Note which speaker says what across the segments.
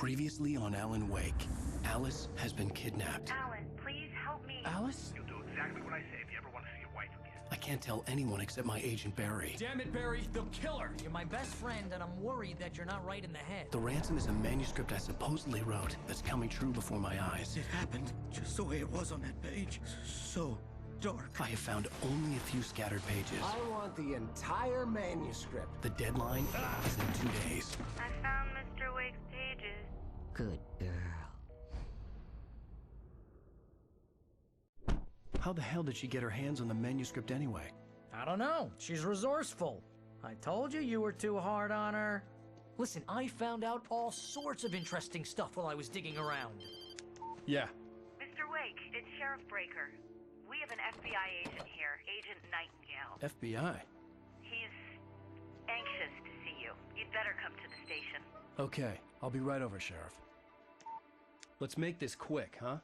Speaker 1: Previously on Alan Wake, Alice has been kidnapped.
Speaker 2: Alan, please help me.
Speaker 1: Alice?
Speaker 3: You'll do exactly what I say if you ever want to see your wife again.
Speaker 1: I can't tell anyone except my agent Barry.
Speaker 4: Damn it, Barry, they'll kill her!
Speaker 5: You're my best friend, and I'm worried that you're not right in the head.
Speaker 1: The ransom is a manuscript I supposedly wrote that's coming true before my eyes.
Speaker 6: It happened just the way it was on that page. So dark.
Speaker 1: I have found only a few scattered pages.
Speaker 7: I want the entire manuscript.
Speaker 1: The deadline is in 2 days.
Speaker 2: I found Mr. Wake's pages.
Speaker 5: Good girl.
Speaker 1: How the hell did she get her hands on the manuscript anyway?
Speaker 5: I don't know. She's resourceful. I told you were too hard on her. Listen, I found out all sorts of interesting stuff while I was digging around.
Speaker 1: Yeah.
Speaker 2: Mr. Wake, it's Sheriff Breaker. We have an FBI agent here, Agent Nightingale.
Speaker 1: FBI?
Speaker 2: He's anxious to see you. You'd better come to the station.
Speaker 1: Okay, I'll be right over, Sheriff. Let's make this quick, huh?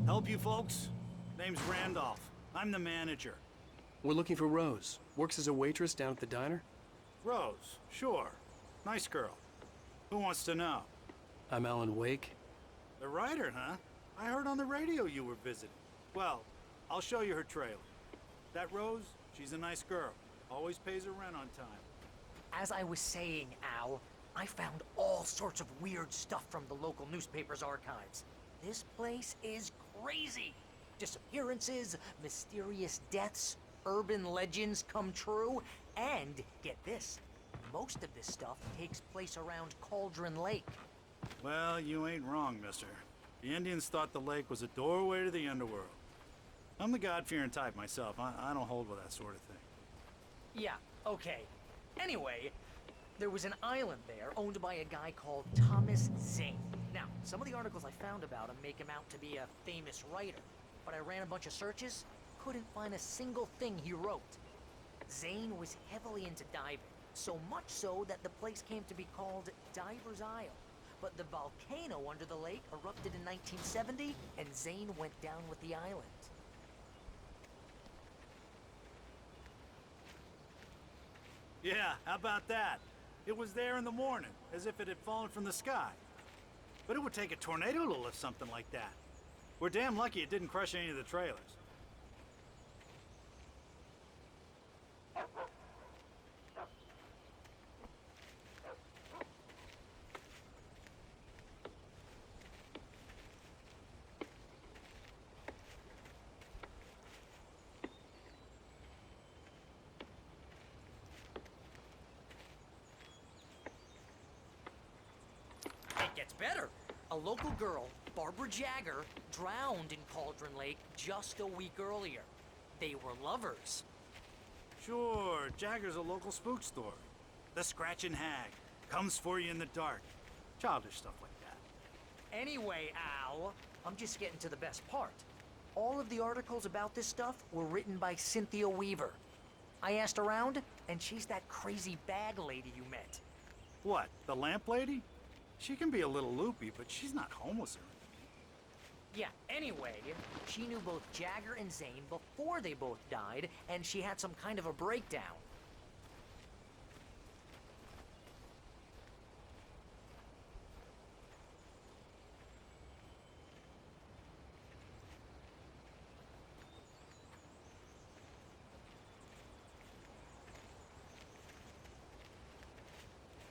Speaker 6: Help you folks? Name's Randolph. I'm the manager.
Speaker 1: We're looking for Rose. Works as a waitress down at the diner.
Speaker 6: Rose, sure. Nice girl. Who wants to know?
Speaker 1: I'm Alan Wake.
Speaker 6: The writer, huh? I heard on the radio you were visiting. Well, I'll show you her trailer. That Rose, she's a nice girl. Always pays her rent on time.
Speaker 5: As I was saying, Al, I found all sorts of weird stuff from the local newspaper's archives. This place is crazy. Disappearances, mysterious deaths, urban legends come true, and get this, most of this stuff takes place around Cauldron Lake.
Speaker 6: Well, you ain't wrong, mister. The Indians thought the lake was a doorway to the underworld. I'm the God-fearing type myself. I don't hold with that sort of thing.
Speaker 5: Yeah, okay. Anyway, there was an island there owned by a guy called Thomas Zane. Now, some of the articles I found about him make him out to be a famous writer, but I ran a bunch of searches, couldn't find a single thing he wrote. Zane was heavily into diving, so much so that the place came to be called Diver's Isle. But the volcano under the lake erupted in 1970, and Zane went down with the island.
Speaker 6: Yeah, how about that? It was there in the morning, as if it had fallen from the sky. But it would take a tornado to lift something like that. We're damn lucky it didn't crush any of the trailers.
Speaker 5: It gets better. A local girl, Barbara Jagger, drowned in Cauldron Lake just a week earlier. They were lovers.
Speaker 6: Sure, Jagger's a local spook story. The Scratching Hag comes for you in the dark. Childish stuff like that.
Speaker 5: Anyway, Al, I'm just getting to the best part. All of the articles about this stuff were written by Cynthia Weaver. I asked around, and she's that crazy bag lady you met.
Speaker 6: What, the lamp lady? She can be a little loopy, but she's not homeless or anything.
Speaker 5: Yeah, anyway, she knew both Jagger and Zane before they both died, and she had some kind of a breakdown.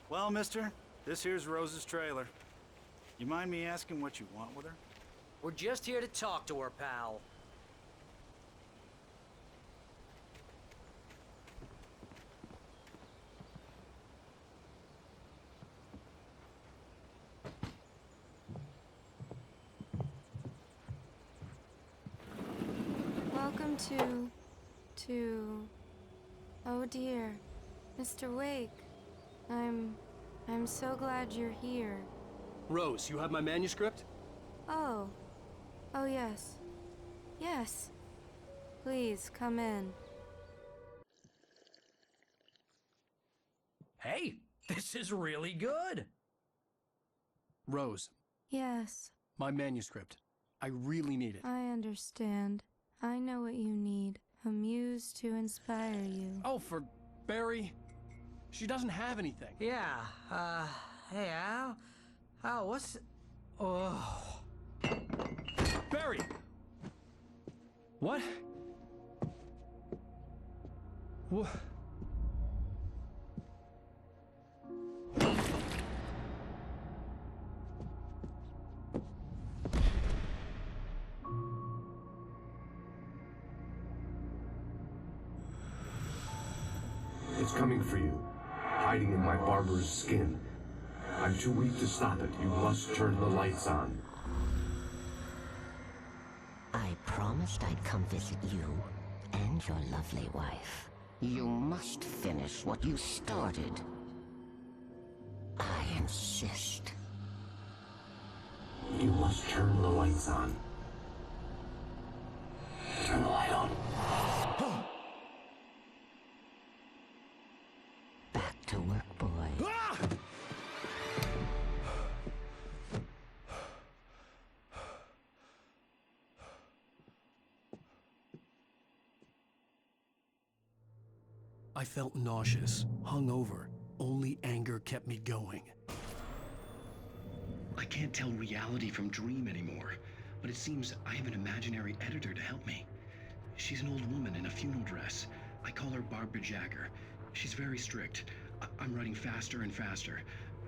Speaker 6: Well, mister, this here's Rose's trailer. You mind me asking what you want with her?
Speaker 5: We're just here to talk to her, pal.
Speaker 8: Welcome to... Oh dear, Mr. Wake. I'm so glad you're here.
Speaker 1: Rose, you have my manuscript?
Speaker 8: Oh. Oh yes. Yes. Please, come in.
Speaker 5: Hey, this is really good.
Speaker 1: Rose,
Speaker 8: Yes,
Speaker 1: my manuscript. I really need it.
Speaker 8: I understand. I know what you need. A muse to inspire you.
Speaker 1: Oh, for Barry, She doesn't have anything.
Speaker 5: Yeah, hey, Al? Al, what's... Oh...
Speaker 1: Barry! What? What?
Speaker 4: It's coming for you, hiding in my barber's skin. I'm too weak to stop it. You must turn the lights on.
Speaker 9: I promised I'd come visit you and your lovely wife. You must finish what you started. I insist.
Speaker 4: You must turn the lights on. Turn the light on.
Speaker 9: Back to work, boy.
Speaker 1: I felt nauseous, hungover. Only anger kept me going.
Speaker 10: I can't tell reality from dream anymore, but it seems I have an imaginary editor to help me. She's an old woman in a funeral dress. I call her Barbara Jagger. She's very strict. I'm writing faster and faster.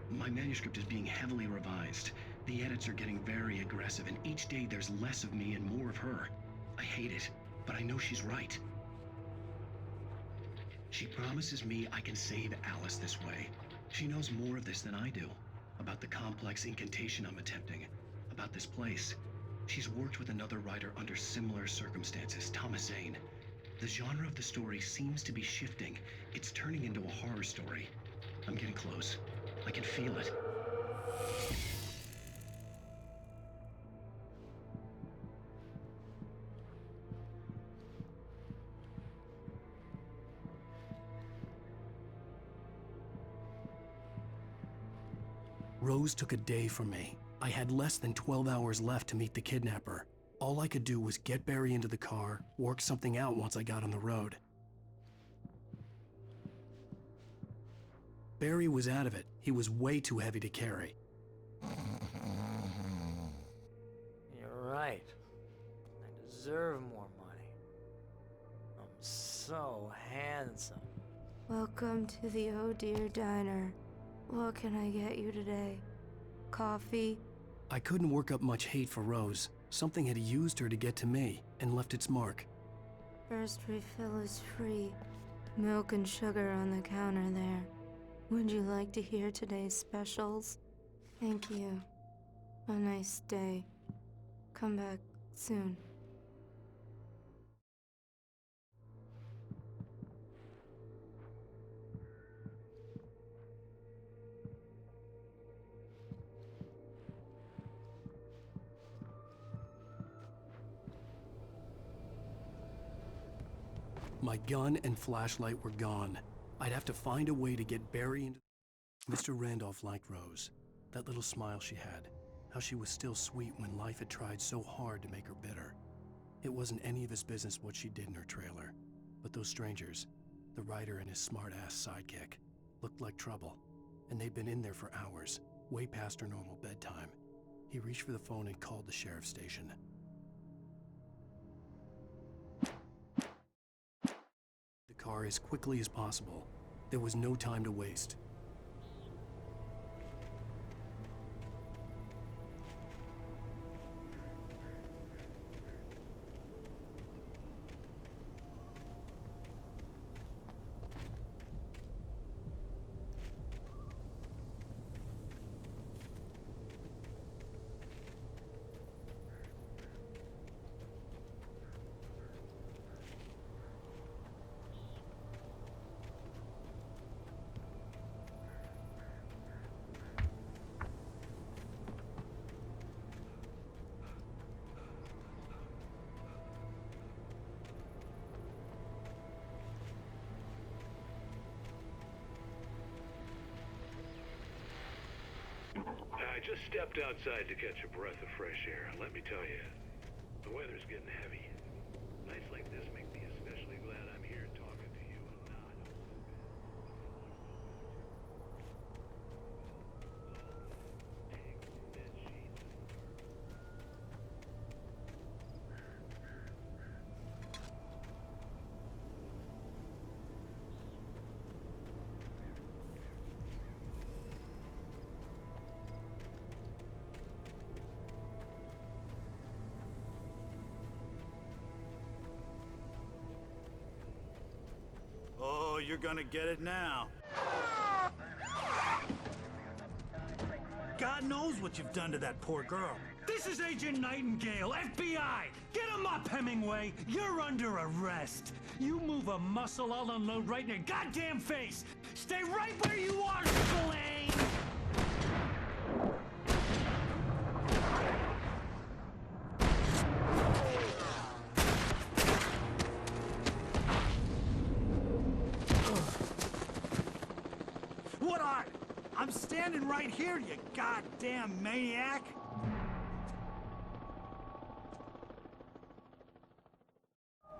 Speaker 10: My manuscript is being heavily revised. The edits are getting very aggressive, and each day there's less of me and more of her. I hate it, but I know she's right. She promises me I can save Alice this way. She knows more of this than I do. About the complex incantation I'm attempting. About this place. She's worked with another writer under similar circumstances, Thomas Zane. The genre of the story seems to be shifting. It's turning into a horror story. I'm getting close. I can feel it.
Speaker 1: Rose took a day from me. I had less than 12 hours left to meet the kidnapper. All I could do was get Barry into the car, work something out once I got on the road. Barry was out of it. He was way too heavy to carry.
Speaker 5: You're right. I deserve more money. I'm so handsome.
Speaker 8: Welcome to the Oh Dear Diner. What can I get you today? Coffee?
Speaker 1: I couldn't work up much hate for Rose. Something had used her to get to me and left its mark.
Speaker 8: First refill is free. Milk and sugar on the counter there. Would you like to hear today's specials? Thank you. A nice day. Come back soon.
Speaker 1: My gun and flashlight were gone. I'd have to find a way to get Barry into... Mr. Randolph liked Rose. That little smile she had. How she was still sweet when life had tried so hard to make her bitter. It wasn't any of his business what she did in her trailer. But those strangers, the writer and his smart-ass sidekick, looked like trouble. And they'd been in there for hours, way past her normal bedtime. He reached for the phone and called the sheriff's station. The car as quickly as possible. There was no time to waste.
Speaker 3: I just stepped outside to catch a breath of fresh air. Let me tell you, the weather's getting heavy. Nights like this make me especially glad I'm here talking to you and not...
Speaker 6: you're gonna get it now. God knows what you've done to that poor girl.
Speaker 11: This is Agent Nightingale, FBI! Get him up, Hemingway! You're under arrest! You move a muscle, I'll unload right in your goddamn face! Stay right where you are, Spillane!
Speaker 6: What are? I'm standing right here, you goddamn maniac!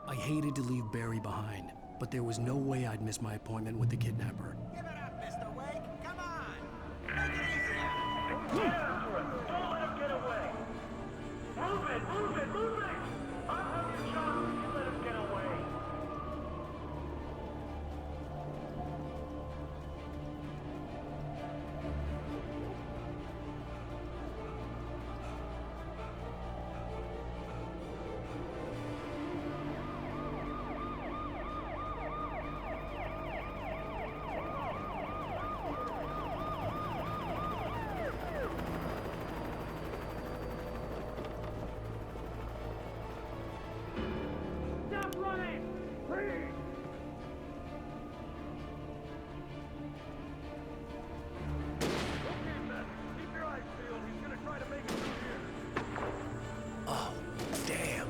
Speaker 1: I hated to leave Barry behind, but there was no way I'd miss my appointment with the kidnapper.
Speaker 12: Give it up, Mr. Wake. Come on. Make it easier.
Speaker 13: Get after him. Don't let him get away. Move it, move it, move it! I'll have you shot if you let him get away. Stop running! Please! Okay, men. Keep your eyes peeled. He's gonna try to make it through here.
Speaker 1: Oh, damn.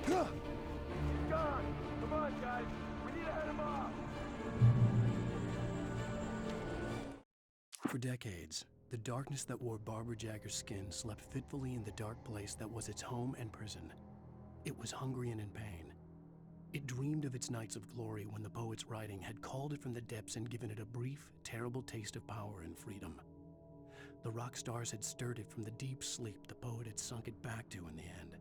Speaker 13: He's gone. Come on, guys. We need to head him off.
Speaker 1: For decades, the darkness that wore Barbara Jagger's skin slept fitfully in the dark place that was its home and prison. It was hungry and in pain. It dreamed of its nights of glory when the poet's writing had called it from the depths and given it a brief, terrible taste of power and freedom. The rock stars had stirred it from the deep sleep the poet had sunk it back to in the end.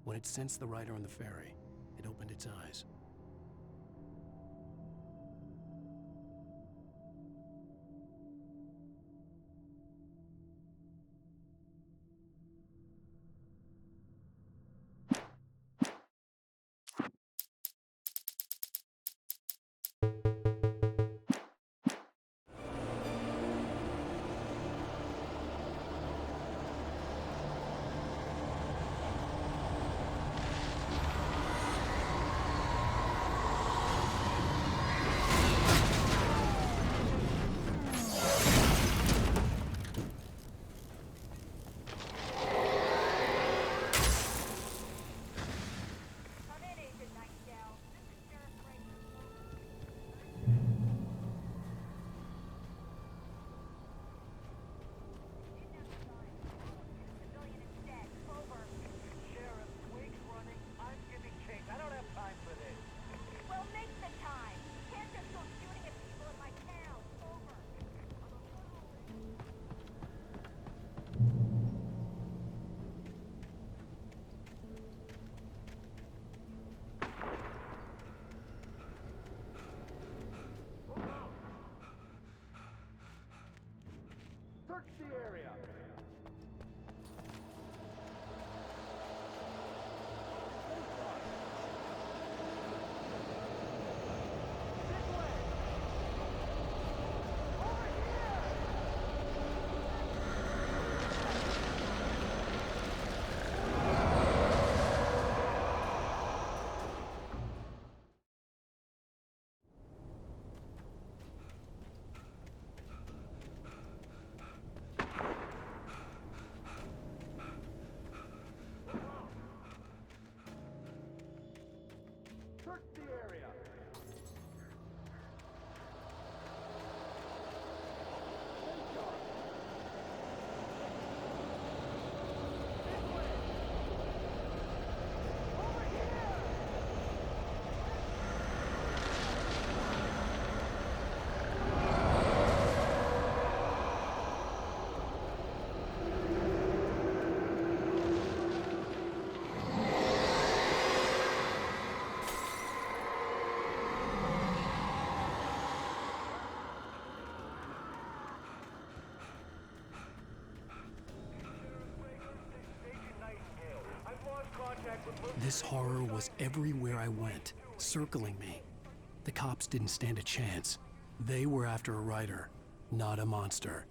Speaker 1: When it sensed the writer on the ferry, it opened its eyes.
Speaker 2: Come in, Agent Nightingale. This is Sheriff Breaker. Civilian instead. Over.
Speaker 12: Sheriff, Wake's running. I'm giving chase. I don't have time for this.
Speaker 2: Well, make the time. You can't just go shooting at people in my town. Over.
Speaker 13: Search the area. Search the area. Stay sharp. This way.
Speaker 1: This horror was everywhere I went, circling me. The cops didn't stand a chance. They were after a writer, not a monster.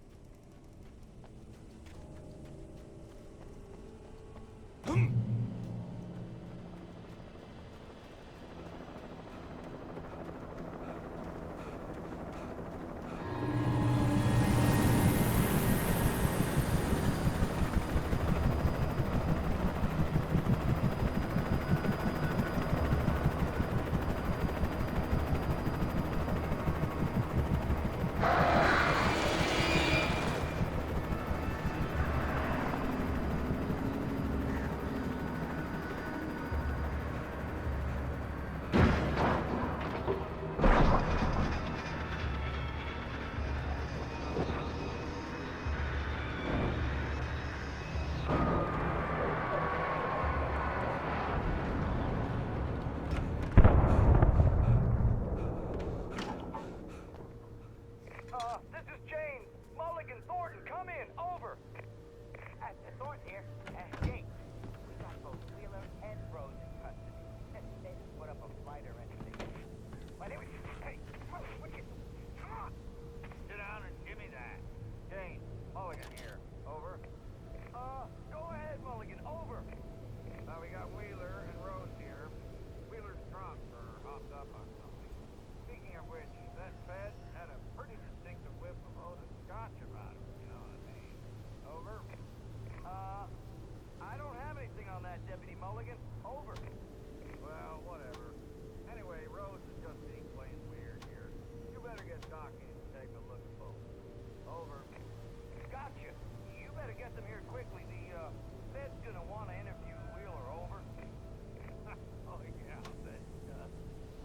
Speaker 12: This is James. Mulligan, Thornton, come in. Over. Thornton here. James, we got both Wheeler and Rose in custody. They didn't put up a fight or anything. But anyway, hey, come on. Sit down and give me that. James, Mulligan here. Over. Go ahead, Mulligan. Over. We got Wheeler and Rose here. Wheeler's drunk or hopped up on something. Speaking of which, that Fed had a pretty distinctive whiff of Otis Scotch about him, you know what I mean? Over. I don't have anything on that, Deputy Mulligan. Over. Well, whatever. Anyway, Rose is just being plain weird here. You better get Doc in and take a look at both. Over. Gotcha. You better get them here quickly. The Fed's gonna want to interview Wheeler. Over. Oh, yeah, I bet it does.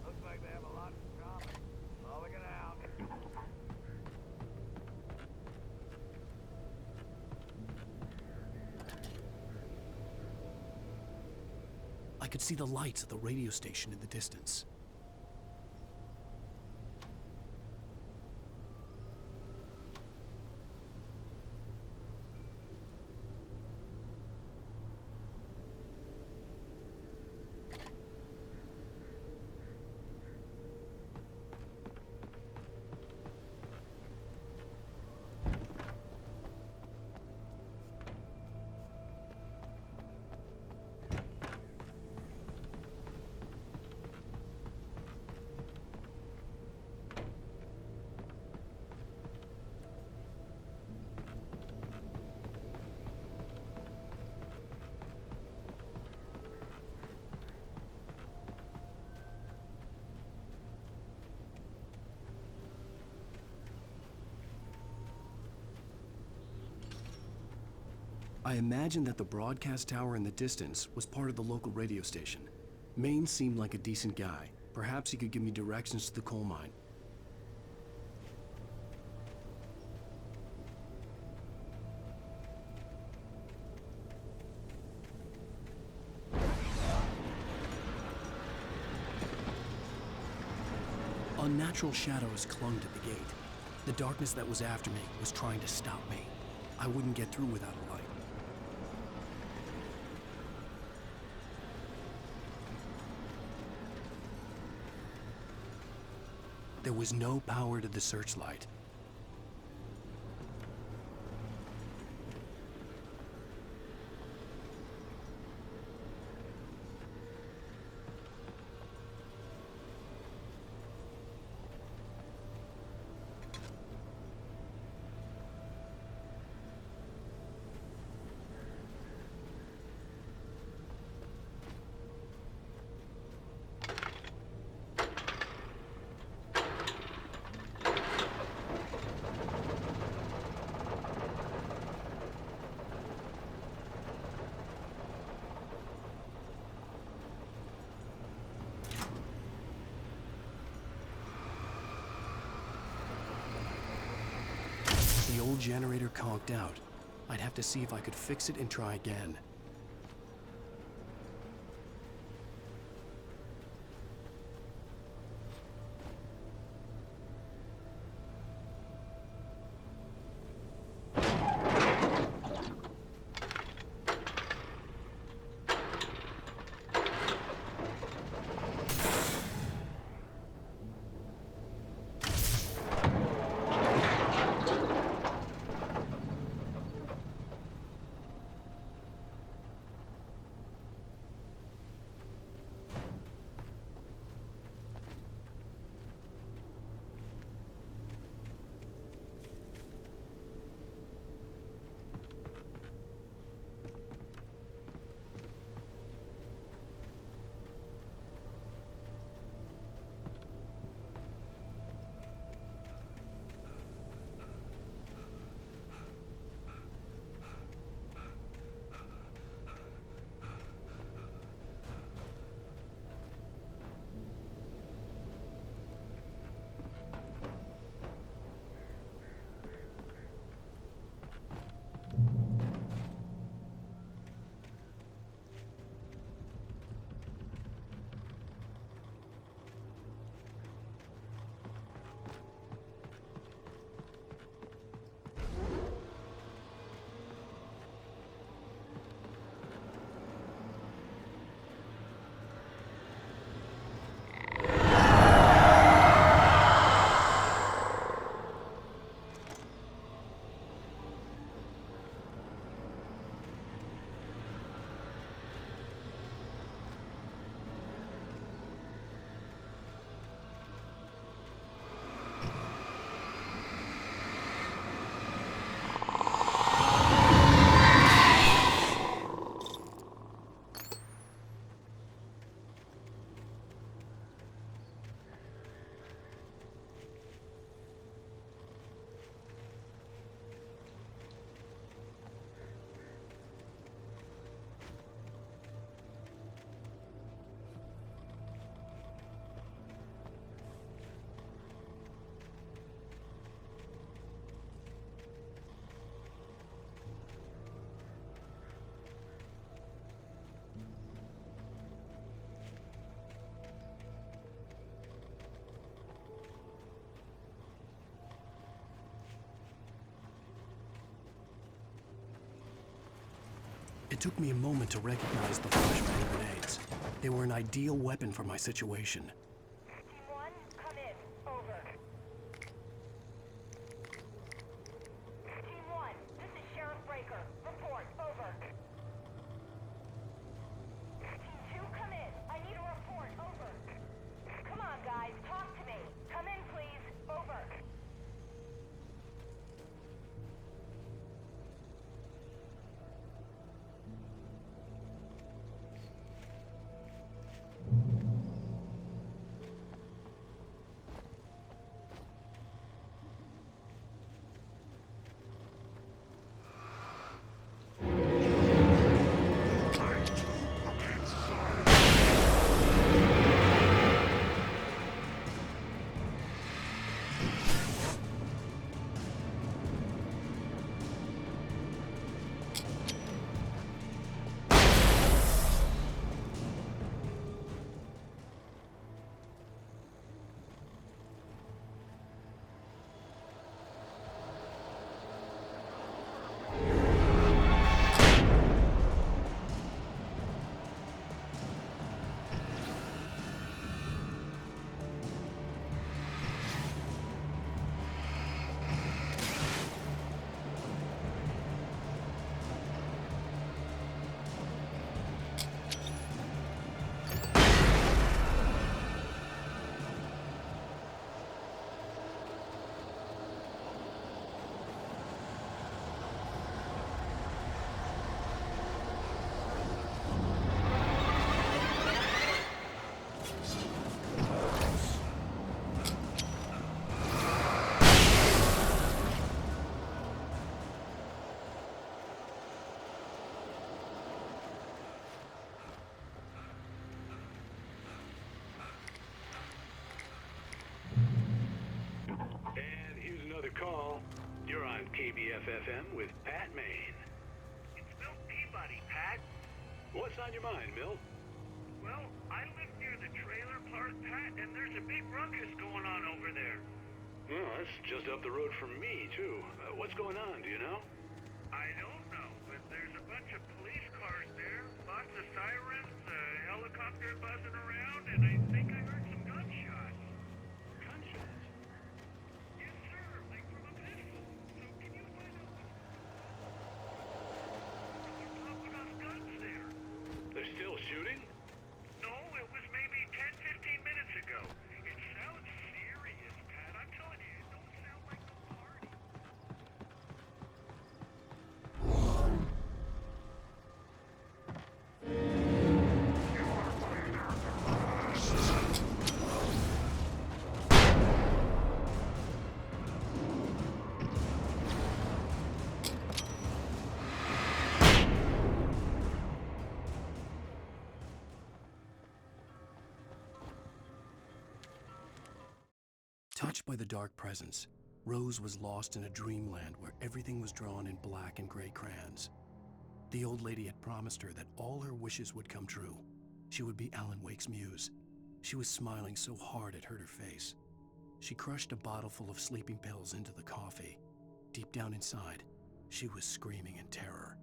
Speaker 12: Looks like they have a lot in common. Mulligan out.
Speaker 1: I could see the lights of the radio station in the distance. I imagined that the broadcast tower in the distance was part of the local radio station. Maine seemed like a decent guy. Perhaps he could give me directions to the coal mine. Unnatural shadows clung to the gate. The darkness that was after me was trying to stop me. I wouldn't get through without a light. There was no power to the searchlight. The old generator conked out. I'd have to see if I could fix it and try again. It took me a moment to recognize the flashbang grenades. They were an ideal weapon for my situation.
Speaker 2: Team 1, come in. Over. Team 1, this is Sheriff Breaker. Report. Over. Team 2, come in. I need a report. Over. Come on, guys. Talk to me. Come in, please. Over.
Speaker 3: And here's another call. You're on KBF-FM with Pat Maine.
Speaker 13: It's Milt Peabody, Pat.
Speaker 3: What's on your mind, Milt?
Speaker 13: Well, I live near the trailer park, Pat, and there's a big ruckus going on over there.
Speaker 3: Well, that's just up the road from me, too. What's going on, do you know?
Speaker 13: I don't know, but there's a bunch of police cars there, lots of sirens, a helicopter buzzing around, and I think I heard some gunshots.
Speaker 3: Gunshots?
Speaker 13: Yes, sir, like from a pistol. So can you find out what's popping off guns there?
Speaker 3: They're still shooting?
Speaker 13: No, it was maybe 10, 15 minutes ago. It sounds serious, Pat. I'm telling you, it don't sound like no party.
Speaker 1: Touched by the dark presence, Rose was lost in a dreamland where everything was drawn in black and gray crayons. The old lady had promised her that all her wishes would come true. She would be Alan Wake's muse. She was smiling so hard it hurt her face. She crushed a bottle full of sleeping pills into the coffee. Deep down inside, she was screaming in terror.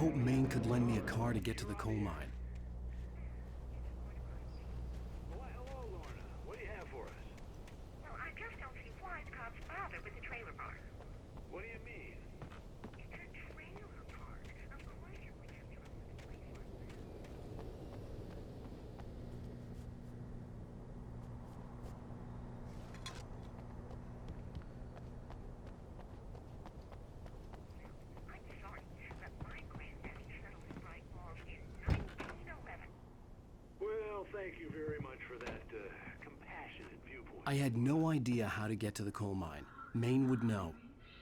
Speaker 1: hope Maine could lend me a car to get to the coal mine.
Speaker 3: Why, hello, Lorna. What do you have for us?
Speaker 2: Well, I just don't see why the cops bother with the trailer park.
Speaker 3: What do you mean?
Speaker 2: It's a trailer park. Of course you would have trouble with a place like that. I'm sorry, but my granddaddy settled his bright balls in 1911.
Speaker 3: Well, thank you very much for that, compassionate viewpoint.
Speaker 1: I had no idea how to get to the coal mine. Maine would know,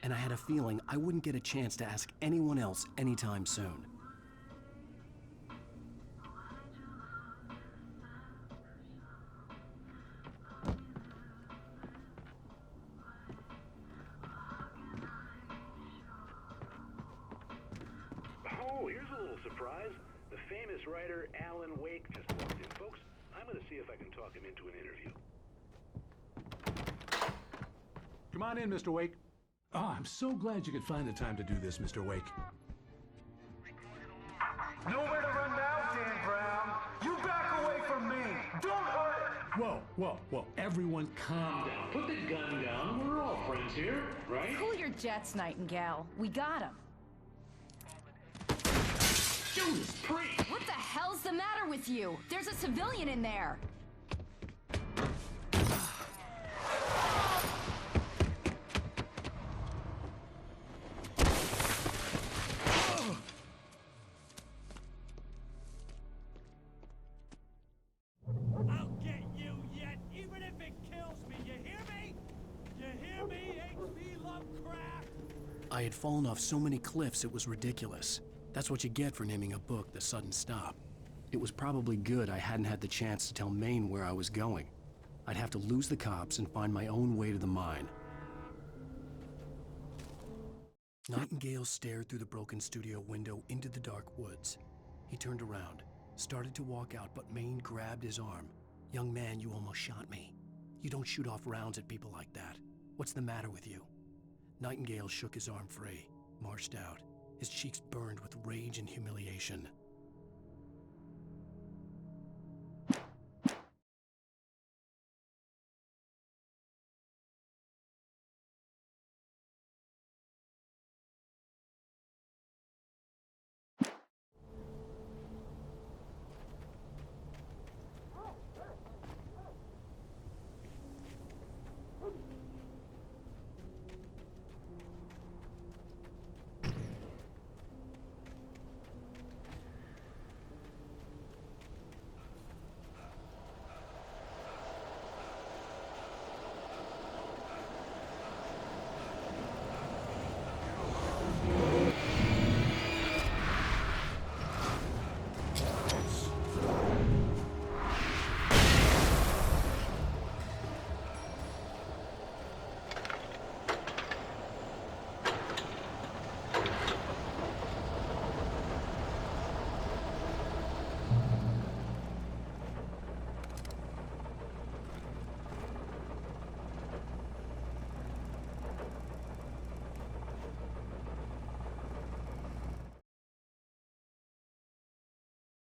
Speaker 1: and I had a feeling I wouldn't get a chance to ask anyone else anytime soon.
Speaker 3: Oh, here's a little surprise. The famous writer Alan Wake just walked in. Folks, I'm gonna see if I can talk him into an interview.
Speaker 14: Come on in, Mr. Wake. Oh, I'm so glad you could find the time to do this, Mr. Wake.
Speaker 11: Nowhere to run now, Dan Brown. You back away from me. Don't hurt it.
Speaker 14: Whoa, whoa, whoa. Everyone calm down.
Speaker 10: Put the gun down. We're all friends here, right?
Speaker 15: Cool your jets, Nightingale. We got him.
Speaker 10: Judas Priest!
Speaker 15: What the hell's the matter with you? There's a civilian in there.
Speaker 11: I'll get you yet, even if it kills me. You hear me? You hear me, H.P. Lovecraft?
Speaker 1: I had fallen off so many cliffs it was ridiculous. That's what you get for naming a book The Sudden Stop. It was probably good I hadn't had the chance to tell Maine where I was going. I'd have to lose the cops and find my own way to the mine. Nightingale stared through the broken studio window into the dark woods. He turned around, started to walk out, but Maine grabbed his arm. "Young man, you almost shot me. You don't shoot off rounds at people like that. What's the matter with you?" Nightingale shook his arm free, marched out. His cheeks burned with rage and humiliation.